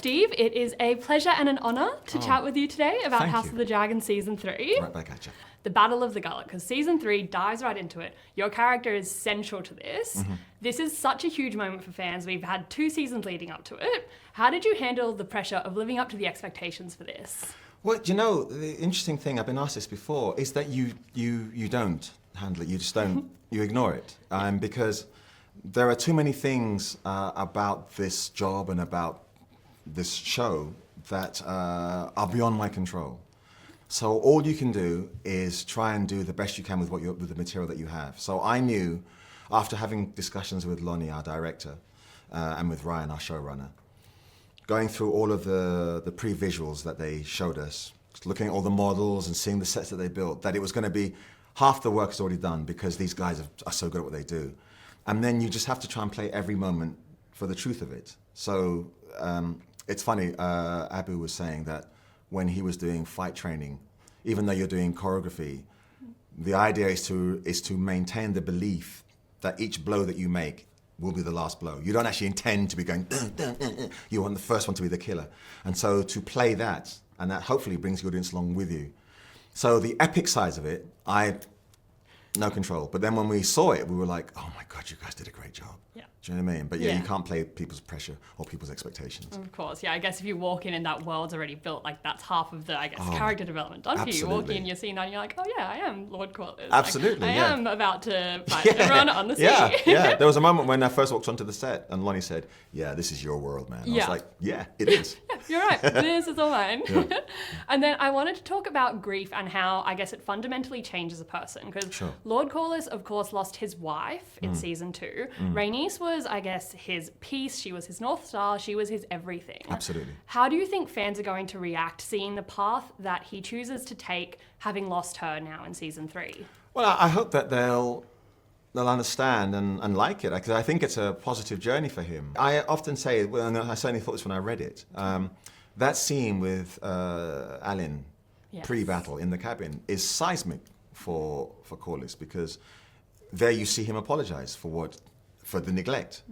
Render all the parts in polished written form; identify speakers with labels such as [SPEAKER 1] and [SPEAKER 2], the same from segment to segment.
[SPEAKER 1] Steve, it is a pleasure and an honour to chat with you today about
[SPEAKER 2] thank
[SPEAKER 1] House
[SPEAKER 2] you.
[SPEAKER 1] of the Dragon Season 3.
[SPEAKER 2] Right back at you.
[SPEAKER 1] The Battle of the Gullet, because Season 3 dives right into it. Your character is central to this. This is such a huge moment for fans. We've had 2 seasons leading up to it. How did you handle the pressure of living up to the expectations for this?
[SPEAKER 2] Well, you know, the interesting thing, I've been asked this before, is that you don't handle it. You just don't, you ignore it. Because there are too many things about this job and about this show that are beyond my control. So all you can do is try and do the best you can with with the material that you have. So I knew, after having discussions with Lonnie, our director, and with Ryan, our showrunner, going through all of the pre-visuals that they showed us, looking at all the models and seeing the sets that they built, that it was going to be half the work is already done because these guys are so good at what they do. And then you just have to try and play every moment for the truth of it. So it's funny, Abu was saying that when he was doing fight training, even though you're doing choreography, the idea is to maintain the belief that each blow that you make will be the last blow. You don't actually intend to be going, dun, dun, dun, dun. You want the first one to be the killer. And so to play that, and that hopefully brings your audience along with you. So the epic sides of it, no control. But then when we saw it, we were like, oh my God, you guys did a great job.
[SPEAKER 1] Yeah.
[SPEAKER 2] Do you know what I mean? But yeah, you can't play people's pressure or people's expectations.
[SPEAKER 1] Of course, yeah. I guess if you walk in and that world's already built, like that's half of the, character development done for you. You walk in, you see that, and you're like, oh yeah, I am Lord Corlys.
[SPEAKER 2] Absolutely,
[SPEAKER 1] like,
[SPEAKER 2] yeah.
[SPEAKER 1] I am about to fight everyone on the sea.
[SPEAKER 2] Yeah. There was a moment when I first walked onto the set and Lonnie said, yeah, this is your world, man. I was like, yeah, it is.
[SPEAKER 1] Yeah, you're right. This is all mine.
[SPEAKER 2] Yeah.
[SPEAKER 1] And then I wanted to talk about grief and how I guess it fundamentally changes a person. Because Lord Corlys, of course, lost his wife in season 2. Rhaenys was, I guess, his peace. She was his North Star. She was his everything.
[SPEAKER 2] Absolutely.
[SPEAKER 1] How do you think fans are going to react seeing the path that he chooses to take, having lost her now in season 3?
[SPEAKER 2] Well, I hope that they'll understand and like it, because I think it's a positive journey for him. I often say, well, and I certainly thought this when I read it, that scene with Alan pre-battle in the cabin is seismic for Corlys, because there you see him apologize for the neglect.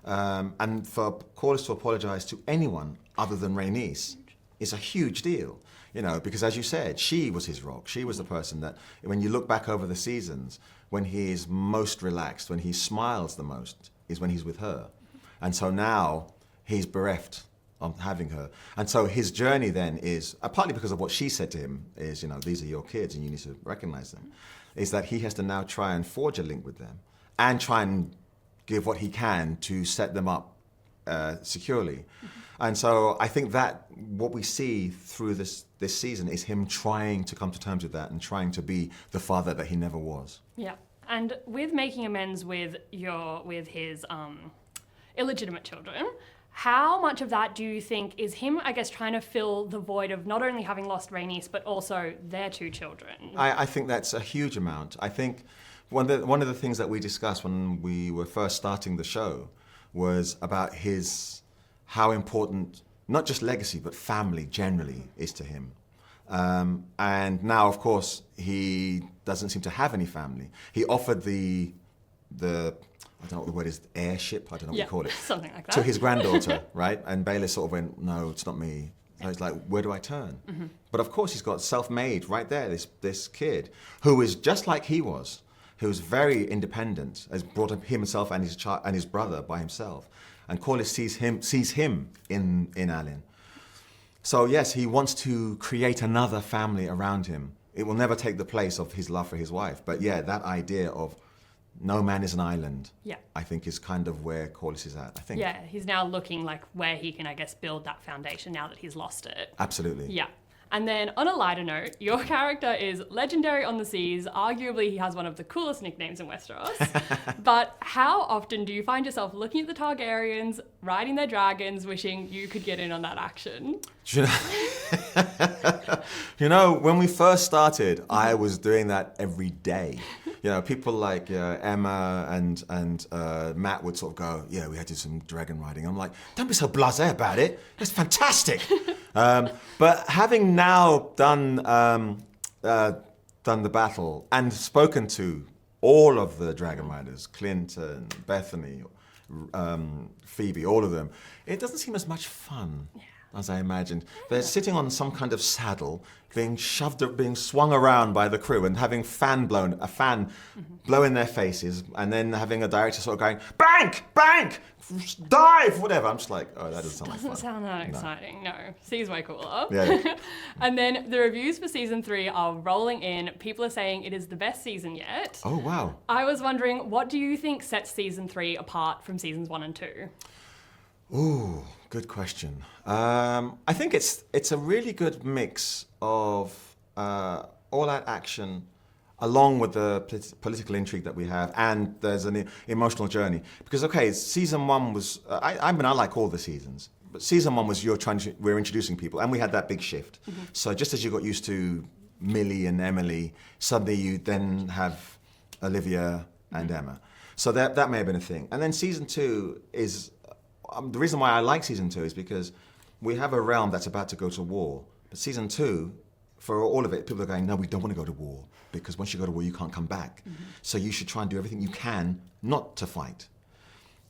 [SPEAKER 2] And for Corlys to apologize to anyone other than Rhaenys is a huge deal. You know, because as you said, she was his rock. She was the person that, when you look back over the seasons, when he is most relaxed, when he smiles the most, is when he's with her. And so now he's bereft of having her. And so his journey then is, partly because of what she said to him, is, you know, these are your kids and you need to recognize them, is that he has to now try and forge a link with them and try and give what he can to set them up securely. And so I think that what we see through this season is him trying to come to terms with that and trying to be the father that he never was.
[SPEAKER 1] Yeah. And with making amends with his illegitimate children, how much of that do you think is him, I guess, trying to fill the void of not only having lost Rhaenys, but also their 2 children?
[SPEAKER 2] I think that's a huge amount. I think one of the things that we discussed when we were first starting the show was about how important, not just legacy, but family generally is to him. And now, of course, he doesn't seem to have any family. He offered the I don't know what the word is, airship, I don't know what you call it.
[SPEAKER 1] Something like that.
[SPEAKER 2] To his granddaughter, right? And Baylor sort of went, no, it's not me. So he's like, where do I turn? But of course, he's got self-made right there, this kid, who is just like he was, who's very independent, has brought up himself and his brother by himself. And Corlys sees him in Alan. So yes, he wants to create another family around him. It will never take the place of his love for his wife. But yeah, that idea of no man is an island, I think is kind of where Corlys is at, I think.
[SPEAKER 1] Yeah, he's now looking like where he can, I guess, build that foundation now that he's lost it.
[SPEAKER 2] Absolutely.
[SPEAKER 1] Yeah. And then on a lighter note, your character is legendary on the seas. Arguably, he has one of the coolest nicknames in Westeros. But how often do you find yourself looking at the Targaryens, riding their dragons, wishing you could get in on that action?
[SPEAKER 2] You know, when we first started, I was doing that every day. You know, people like Emma and Matt would sort of go, yeah, we had to do some dragon riding. I'm like, don't be so blasé about it. It's fantastic. But having now done the battle and spoken to all of the dragon riders, Clinton, Bethany, Phoebe, all of them, it doesn't seem as much fun. as I imagined. They're sitting on some kind of saddle, being swung around by the crew, and having a fan blow in their faces, and then having a director sort of going, bank, dive, whatever. I'm just like, oh, that doesn't sound like fun.
[SPEAKER 1] Doesn't sound that exciting. No, C's way cooler.
[SPEAKER 2] Yeah.
[SPEAKER 1] And then the reviews for season 3 are rolling in. People are saying it is the best season yet.
[SPEAKER 2] Oh, wow.
[SPEAKER 1] I was wondering, what do you think sets season 3 apart from seasons 1 and 2?
[SPEAKER 2] Ooh, good question. I think it's a really good mix of all-out action, along with the political intrigue that we have, and there's an emotional journey. Because season 1 was I like all the seasons, but season 1 was we're introducing people, and we had that big shift. So just as you got used to Millie and Emily, suddenly you then have Olivia and Emma. So that may have been a thing. And then season 2 is the reason why I like season 2 is because we have a realm that's about to go to war. But season 2, for all of it, people are going, no, we don't want to go to war, because once you go to war, you can't come back. So you should try and do everything you can not to fight,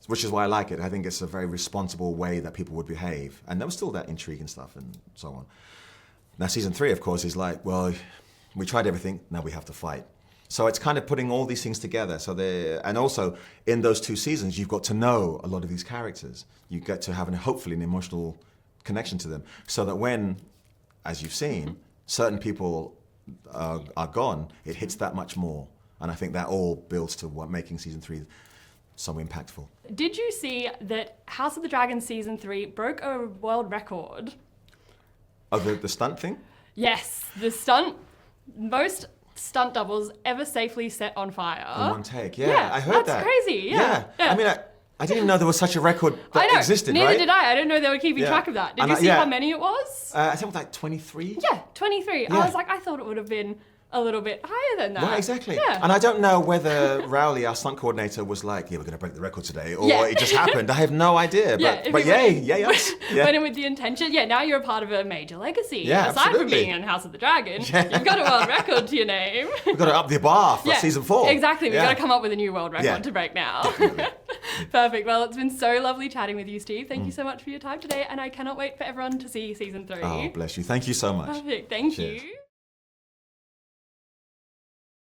[SPEAKER 2] which is why I like it. I think it's a very responsible way that people would behave. And there was still that intrigue and stuff and so on. Now, season 3, of course, is like, well, we tried everything, now we have to fight. So it's kind of putting all these things together. And also, in those 2 seasons, you've got to know a lot of these characters. You get to have, hopefully, an emotional connection to them. So that when, as you've seen, certain people are gone, it hits that much more. And I think that all builds to what making season 3 so impactful.
[SPEAKER 1] Did you see that House of the Dragon season 3 broke a world record?
[SPEAKER 2] Oh, the stunt thing?
[SPEAKER 1] Yes, most stunt doubles ever safely set on fire.
[SPEAKER 2] In one take, yeah. I heard that.
[SPEAKER 1] That's crazy, yeah.
[SPEAKER 2] I mean, I didn't even know there was such a record that existed,
[SPEAKER 1] neither
[SPEAKER 2] right?
[SPEAKER 1] did I. I didn't know they were keeping track of that. Did you see how many it was?
[SPEAKER 2] I think it was like 23.
[SPEAKER 1] Yeah, 23.
[SPEAKER 2] Yeah.
[SPEAKER 1] I was like, I thought it would have been a little bit higher than that.
[SPEAKER 2] Right, exactly.
[SPEAKER 1] Yeah.
[SPEAKER 2] And I don't know whether Rowley, our stunt coordinator, was like, yeah, we're going to break the record today, or it just happened. I have no idea. But yay us. Yeah.
[SPEAKER 1] Went in with the intention. Yeah, now you're a part of a major legacy.
[SPEAKER 2] Yeah,
[SPEAKER 1] Aside
[SPEAKER 2] absolutely.
[SPEAKER 1] from being in House of the Dragon, you've got a world record to your name.
[SPEAKER 2] We've got to up the bar for season 4.
[SPEAKER 1] Exactly. We've got to come up with a new world record to break now. Perfect. Well, it's been so lovely chatting with you, Steve. Thank you so much for your time today, and I cannot wait for everyone to see season 3.
[SPEAKER 2] Oh, bless you. Thank you so much.
[SPEAKER 1] Perfect. Thank
[SPEAKER 2] Cheers.
[SPEAKER 1] you.